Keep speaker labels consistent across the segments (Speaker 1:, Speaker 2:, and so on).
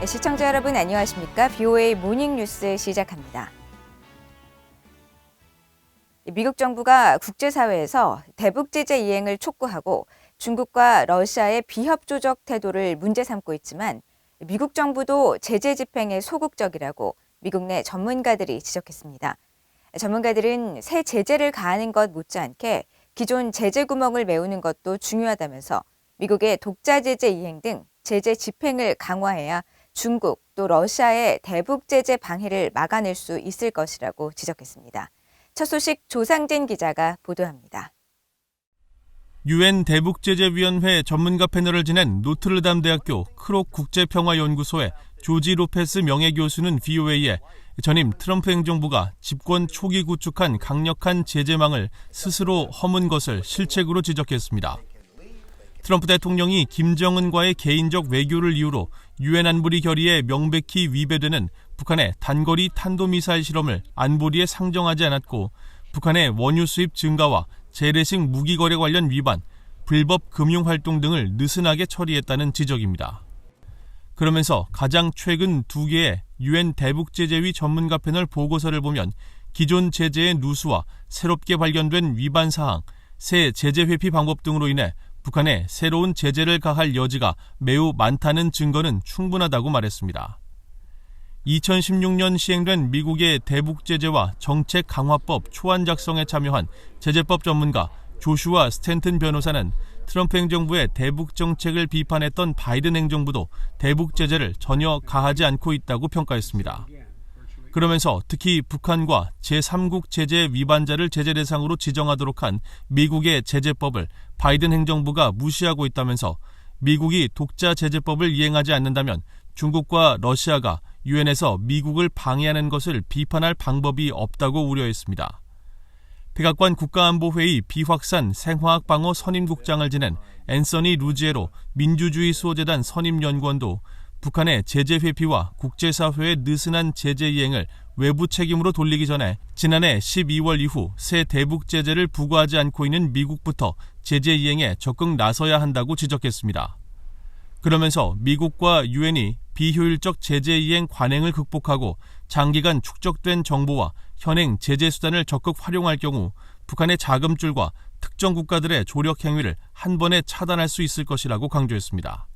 Speaker 1: 시청자 여러분 안녕하십니까? BOA 모닝뉴스 시작합니다. 미국 정부가 국제사회에서 대북 제재 이행을 촉구하고 중국과 러시아의 비협조적 태도를 문제 삼고 있지만 미국 정부도 제재 집행에 소극적이라고 미국 내 전문가들이 지적했습니다. 전문가들은 새 제재를 가하는 것 못지않게 기존 제재 구멍을 메우는 것도 중요하다면서 미국의 독자 제재 이행 등 제재 집행을 강화해야 중국 또 러시아의 대북 제재 방해를 막아낼 수 있을 것이라고 지적했습니다. 첫 소식 조상진 기자가 보도합니다.
Speaker 2: 유엔 대북제재위원회 전문가 패널을 지낸 노트르담 대학교 크록 국제평화연구소의 조지 로페스 명예교수는 BOA에 전임 트럼프 행정부가 집권 초기 구축한 강력한 제재망을 스스로 허문 것을 실책으로 지적했습니다. 트럼프 대통령이 김정은과의 개인적 외교를 이유로 유엔 안보리 결의에 명백히 위배되는 북한의 단거리 탄도미사일 실험을 안보리에 상정하지 않았고 북한의 원유 수입 증가와 재래식 무기 거래 관련 위반, 불법 금융활동 등을 느슨하게 처리했다는 지적입니다. 그러면서 가장 최근 두 개의 유엔 대북제재위 전문가 패널 보고서를 보면 기존 제재의 누수와 새롭게 발견된 위반 사항, 새 제재 회피 방법 등으로 인해 북한에 새로운 제재를 가할 여지가 매우 많다는 증거는 충분하다고 말했습니다. 2016년 시행된 미국의 대북제재와 정책 강화법 초안 작성에 참여한 제재법 전문가 조슈아 스탠튼 변호사는 트럼프 행정부의 대북 정책을 비판했던 바이든 행정부도 대북 제재를 전혀 가하지 않고 있다고 평가했습니다. 그러면서 특히 북한과 제3국 제재 위반자를 제재 대상으로 지정하도록 한 미국의 제재법을 바이든 행정부가 무시하고 있다면서 미국이 독자 제재법을 이행하지 않는다면 중국과 러시아가 유엔에서 미국을 방해하는 것을 비판할 방법이 없다고 우려했습니다. 백악관 국가안보회의 비확산 생화학방어 선임국장을 지낸 앤서니 루지에로 민주주의수호재단 선임연구원도 북한의 제재 회피와 국제사회의 느슨한 제재 이행을 외부 책임으로 돌리기 전에 지난해 12월 이후 새 대북 제재를 부과하지 않고 있는 미국부터 제재 이행에 적극 나서야 한다고 지적했습니다. 그러면서 미국과 유엔이 비효율적 제재 이행 관행을 극복하고 장기간 축적된 정보와 현행 제재 수단을 적극 활용할 경우 북한의 자금줄과 특정 국가들의 조력 행위를 한 번에 차단할 수 있을 것이라고 강조했습니다.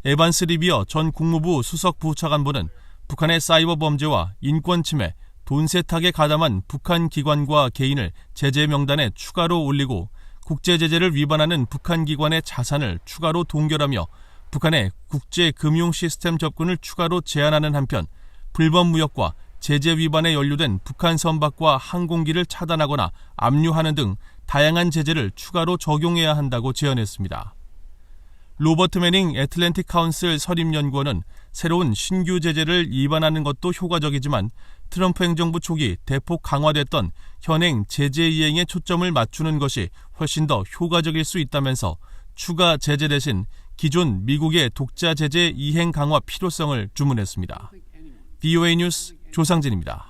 Speaker 2: 에반스 리비어 전 국무부 수석 부차관보는 북한의 사이버 범죄와 인권 침해, 돈 세탁에 가담한 북한 기관과 개인을 제재 명단에 추가로 올리고 국제 제재를 위반하는 북한 기관의 자산을 추가로 동결하며 북한의 국제 금융 시스템 접근을 추가로 제한하는 한편 불법 무역과 제재 위반에 연루된 북한 선박과 항공기를 차단하거나 압류하는 등 다양한 제재를 추가로 적용해야 한다고 제언했습니다. 로버트 매닝 애틀랜틱 카운슬 선임연구원은 새로운 신규 제재를 입안하는 것도 효과적이지만 트럼프 행정부 초기 대폭 강화됐던 현행 제재 이행에 초점을 맞추는 것이 훨씬 더 효과적일 수 있다면서 추가 제재 대신 기존 미국의 독자 제재 이행 강화 필요성을 주문했습니다. BOA 뉴스 조상진입니다.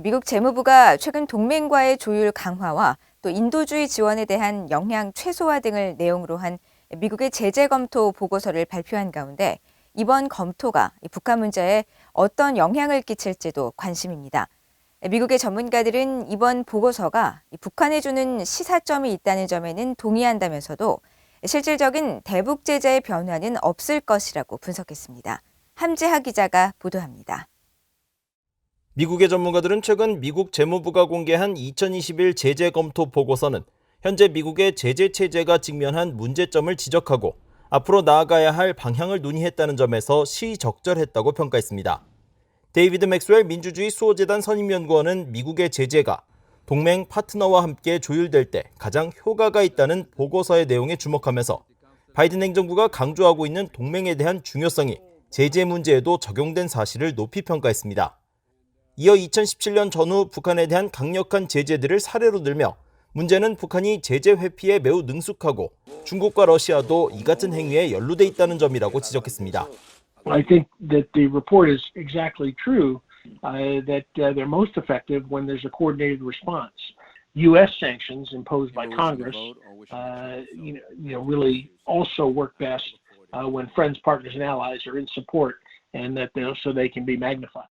Speaker 1: 미국 재무부가 최근 동맹과의 조율 강화와 또 인도주의 지원에 대한 영향 최소화 등을 내용으로 한 미국의 제재 검토 보고서를 발표한 가운데 이번 검토가 북한 문제에 어떤 영향을 끼칠지도 관심입니다. 미국의 전문가들은 이번 보고서가 북한에 주는 시사점이 있다는 점에는 동의한다면서도 실질적인 대북 제재의 변화는 없을 것이라고 분석했습니다. 함재하 기자가 보도합니다.
Speaker 3: 미국의 전문가들은 최근 미국 재무부가 공개한 2021 제재 검토 보고서는 현재 미국의 제재 체제가 직면한 문제점을 지적하고 앞으로 나아가야 할 방향을 논의했다는 점에서 시적절했다고 평가했습니다. 데이비드 맥스웰 민주주의 수호재단 선임연구원은 미국의 제재가 동맹 파트너와 함께 조율될 때 가장 효과가 있다는 보고서의 내용에 주목하면서 바이든 행정부가 강조하고 있는 동맹에 대한 중요성이 제재 문제에도 적용된 사실을 높이 평가했습니다. 이어 2017년 전후 북한에 대한 강력한 제재들을 사례로 들며 문제는 북한이 제재 회피에 매우 능숙하고 중국과 러시아도 이 같은 행위에 연루돼 있다는 점이라고 지적했습니다.
Speaker 4: I think that the report is exactly true, that they're most effective when there's a coordinated response. U.S. sanctions imposed by Congress, really also work best when friends, partners, and allies are in support, and that so they can be magnified.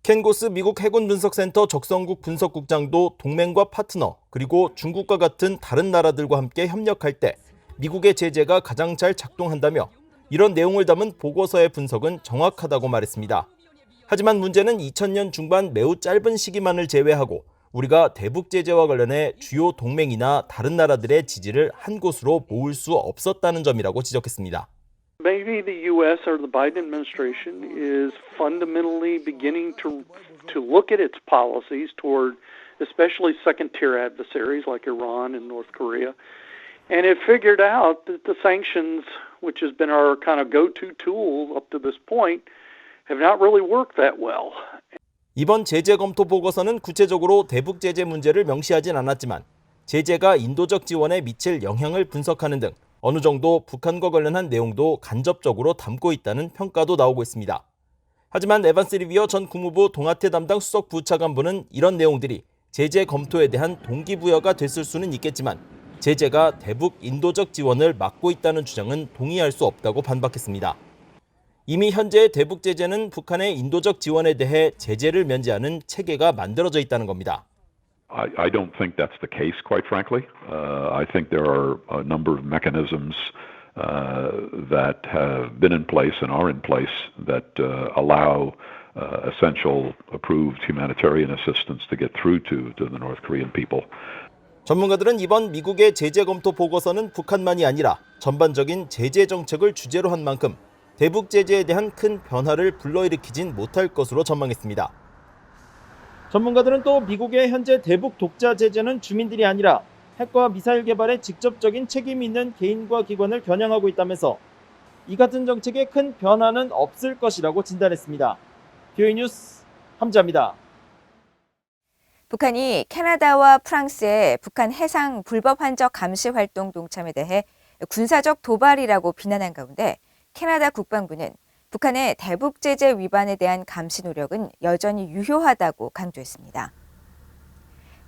Speaker 3: 켄 고스 미국 해군 분석센터 적성국 분석국장도 동맹과 파트너 그리고 중국과 같은 다른 나라들과 함께 협력할 때 미국의 제재가 가장 잘 작동한다며 이런 내용을 담은 보고서의 분석은 정확하다고 말했습니다. 하지만 문제는 2000년 중반 매우 짧은 시기만을 제외하고 우리가 대북 제재와 관련해 주요 동맹이나 다른 나라들의 지지를 한 곳으로 모을 수 없었다는 점이라고 지적했습니다.
Speaker 5: Maybe the U.S. or the Biden administration is fundamentally beginning to look at its policies toward especially second-tier adversaries like Iran and North Korea, and it figured out that the sanctions, which has been our kind of go-to tool up to this point, have not really worked that well.
Speaker 3: 이번 제재 검토 보고서는 구체적으로 대북 제재 문제를 명시하진 않았지만 제재가 인도적 지원에 미칠 영향을 분석하는 등 어느 정도 북한과 관련한 내용도 간접적으로 담고 있다는 평가도 나오고 있습니다. 하지만 에반스 리비어 전 국무부 동아태 담당 수석 부차관보는 이런 내용들이 제재 검토에 대한 동기부여가 됐을 수는 있겠지만 제재가 대북 인도적 지원을 막고 있다는 주장은 동의할 수 없다고 반박했습니다. 이미 현재의 대북 제재는 북한의 인도적 지원에 대해 제재를 면제하는 체계가 만들어져 있다는 겁니다.
Speaker 6: I don't think that's the case, quite frankly. I think there are a number of mechanisms that have been in place and are in place that allow essential approved humanitarian assistance to get through to the North Korean people.
Speaker 3: 전문가들은 이번 미국의 제재 검토 보고서는 북한만이 아니라 전반적인 제재 정책을 주제로 한 만큼 대북 제재에 대한 큰 변화를 불러일으키진 못할 것으로 전망했습니다. 전문가들은 또 미국의 현재 대북 독자 제재는 주민들이 아니라 핵과 미사일 개발에 직접적인 책임이 있는 개인과 기관을 겨냥하고 있다면서 이 같은 정책에 큰 변화는 없을 것이라고 진단했습니다. BOE 뉴스 함자입니다.
Speaker 1: 북한이 캐나다와 프랑스의 북한 해상 불법 환적 감시 활동 동참에 대해 군사적 도발이라고 비난한 가운데 캐나다 국방부는 북한의 대북 제재 위반에 대한 감시 노력은 여전히 유효하다고 강조했습니다.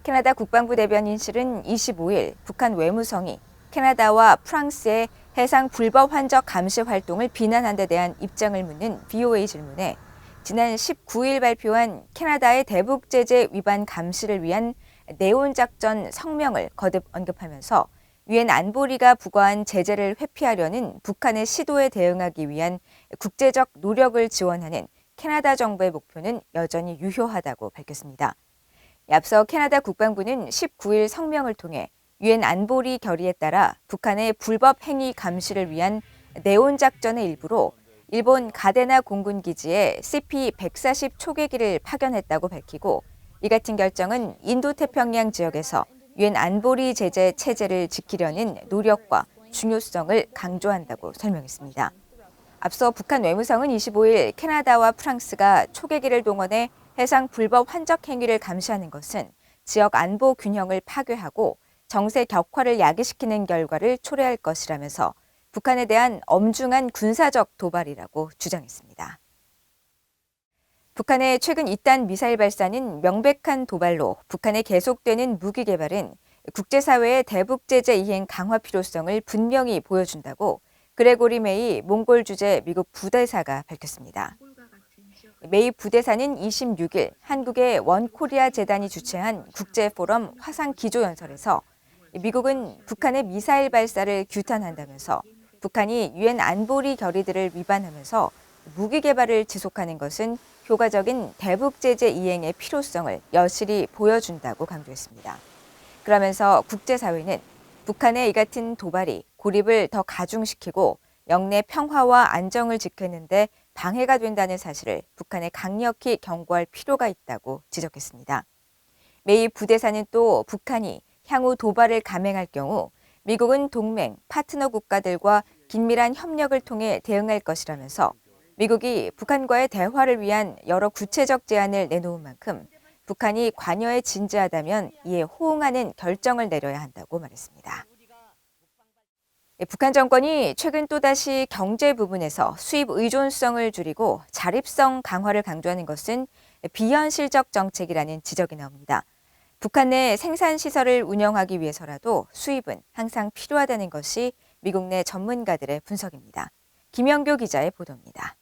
Speaker 1: 캐나다 국방부 대변인 실은 25일 북한 외무성이 캐나다와 프랑스의 해상 불법 환적 감시 활동을 비난한 데 대한 입장을 묻는 VOA 질문에 지난 19일 발표한 캐나다의 대북 제재 위반 감시를 위한 네온 작전 성명을 거듭 언급하면서 유엔 안보리가 부과한 제재를 회피하려는 북한의 시도에 대응하기 위한 국제적 노력을 지원하는 캐나다 정부의 목표는 여전히 유효하다고 밝혔습니다. 앞서 캐나다 국방부는 19일 성명을 통해 유엔 안보리 결의에 따라 북한의 불법 행위 감시를 위한 네온 작전의 일부로 일본 가데나 공군기지에 CP-140 초계기를 파견했다고 밝히고 이 같은 결정은 인도태평양 지역에서 유엔 안보리 제재 체제를 지키려는 노력과 중요성을 강조한다고 설명했습니다. 앞서 북한 외무성은 25일 캐나다와 프랑스가 초계기를 동원해 해상 불법 환적 행위를 감시하는 것은 지역 안보 균형을 파괴하고 정세 격화를 야기시키는 결과를 초래할 것이라면서 북한에 대한 엄중한 군사적 도발이라고 주장했습니다. 북한의 최근 잇단 미사일 발사는 명백한 도발로 북한의 계속되는 무기 개발은 국제사회의 대북 제재 이행 강화 필요성을 분명히 보여준다고 그레고리 메이 몽골 주재 미국 부대사가 밝혔습니다. 메이 부대사는 26일 한국의 원코리아 재단이 주최한 국제포럼 화상기조연설에서 미국은 북한의 미사일 발사를 규탄한다면서 북한이 유엔 안보리 결의들을 위반하면서 무기 개발을 지속하는 것은 효과적인 대북 제재 이행의 필요성을 여실히 보여준다고 강조했습니다. 그러면서 국제사회는 북한의 이 같은 도발이 고립을 더 가중시키고 영내 평화와 안정을 지키는데 방해가 된다는 사실을 북한에 강력히 경고할 필요가 있다고 지적했습니다. 메이 부대사는 또 북한이 향후 도발을 감행할 경우 미국은 동맹, 파트너 국가들과 긴밀한 협력을 통해 대응할 것이라면서 미국이 북한과의 대화를 위한 여러 구체적 제안을 내놓은 만큼 북한이 관여에 진지하다면 이에 호응하는 결정을 내려야 한다고 말했습니다. 북한 정권이 최근 또다시 경제 부분에서 수입 의존성을 줄이고 자립성 강화를 강조하는 것은 비현실적 정책이라는 지적이 나옵니다. 북한 내 생산시설을 운영하기 위해서라도 수입은 항상 필요하다는 것이 미국 내 전문가들의 분석입니다. 김영교 기자의 보도입니다.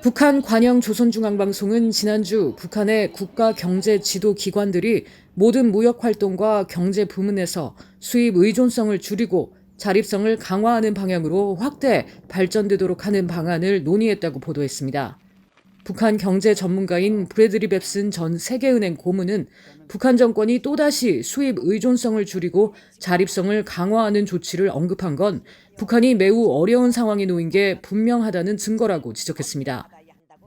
Speaker 7: 북한 관영 조선중앙방송은 지난주 북한의 국가경제지도기관들이 모든 무역활동과 경제 부문에서 수입 의존성을 줄이고 자립성을 강화하는 방향으로 확대 발전되도록 하는 방안을 논의했다고 보도했습니다. 북한 경제 전문가인 브래드리 뱁슨 전 세계은행 고문은 북한 정권이 또다시 수입 의존성을 줄이고 자립성을 강화하는 조치를 언급한 건 북한이 매우 어려운 상황에 놓인 게 분명하다는 증거라고 지적했습니다.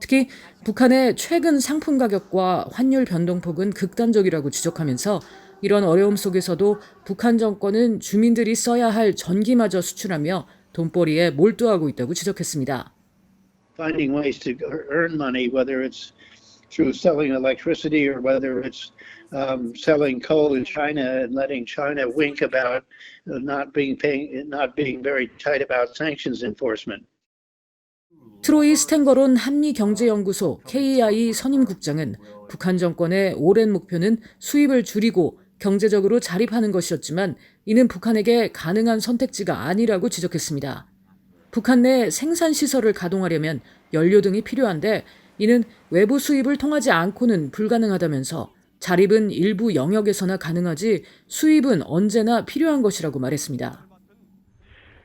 Speaker 7: 특히 북한의 최근 상품 가격과 환율 변동폭은 극단적이라고 지적하면서 이런 어려움 속에서도 북한 정권은 주민들이 써야 할 전기마저 수출하며 돈벌이에 몰두하고 있다고 지적했습니다.
Speaker 8: Finding ways to earn money, whether it's through selling electricity or whether it's selling coal in China and letting China wink about not being very tight about sanctions enforcement.
Speaker 7: 트로이 스탠거론 한미경제연구소 KEI 선임국장은 북한 정권의 오랜 목표는 수입을 줄이고 경제적으로 자립하는 것이었지만 이는 북한에게 가능한 선택지가 아니라고 지적했습니다. 북한 내 생산시설을 가동하려면 연료 등이 필요한데 이는 외부 수입을 통하지 않고는 불가능하다면서 자립은 일부 영역에서나 가능하지 수입은 언제나 필요한 것이라고 말했습니다.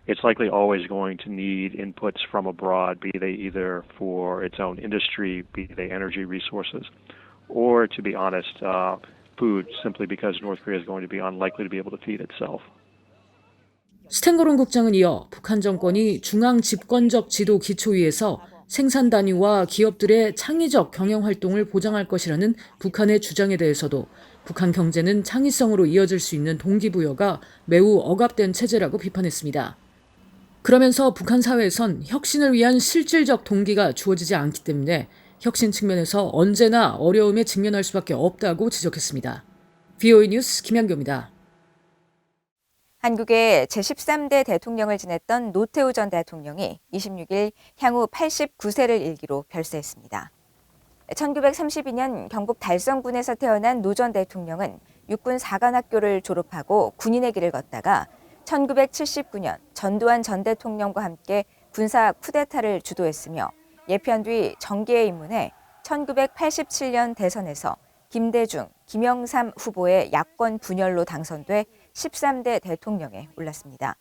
Speaker 9: It's likely always going to need inputs from abroad, be they either for its own industry, be they energy resources, or to be honest, food, simply because North Korea is going to be unlikely to be able to feed itself.
Speaker 7: 스탠거론 국장은 이어 북한 정권이 중앙 집권적 지도 기초위에서 생산 단위와 기업들의 창의적 경영 활동을 보장할 것이라는 북한의 주장에 대해서도 북한 경제는 창의성으로 이어질 수 있는 동기부여가 매우 억압된 체제라고 비판했습니다. 그러면서 북한 사회에선 혁신을 위한 실질적 동기가 주어지지 않기 때문에 혁신 측면에서 언제나 어려움에 직면할 수밖에 없다고 지적했습니다. VOA 뉴스 김양교입니다.
Speaker 1: 한국의 제13대 대통령을 지냈던 노태우 전 대통령이 26일 향후 89세를 일기로 별세했습니다. 1932년 경북 달성군에서 태어난 노 전 대통령은 육군 사관학교를 졸업하고 군인의 길을 걷다가 1979년 전두환 전 대통령과 함께 군사 쿠데타를 주도했으며 예편 뒤 정계에 입문해 1987년 대선에서 김대중, 김영삼 후보의 야권 분열로 당선돼 13대 대통령에 올랐습니다.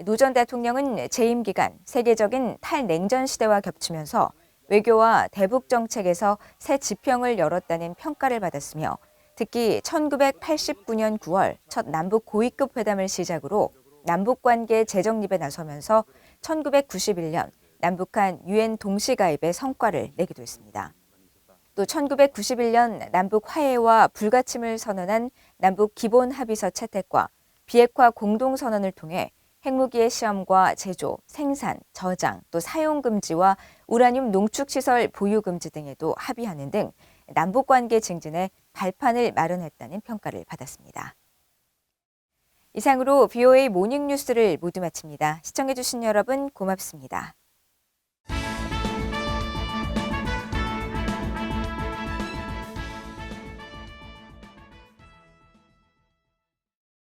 Speaker 1: 노 전 대통령은 재임 기간 세계적인 탈냉전 시대와 겹치면서 외교와 대북 정책에서 새 지평을 열었다는 평가를 받았으며 특히 1989년 9월 첫 남북 고위급 회담을 시작으로 남북관계 재정립에 나서면서 1991년 남북한 유엔 동시가입의 성과를 내기도 했습니다. 또 1991년 남북 화해와 불가침을 선언한 남북 기본 합의서 채택과 비핵화 공동선언을 통해 핵무기의 시험과 제조, 생산, 저장, 또 사용 금지와 우라늄 농축시설 보유 금지 등에도 합의하는 등 남북관계 증진에 발판을 마련했다는 평가를 받았습니다. 이상으로 VOA 모닝뉴스를 모두 마칩니다. 시청해주신 여러분 고맙습니다.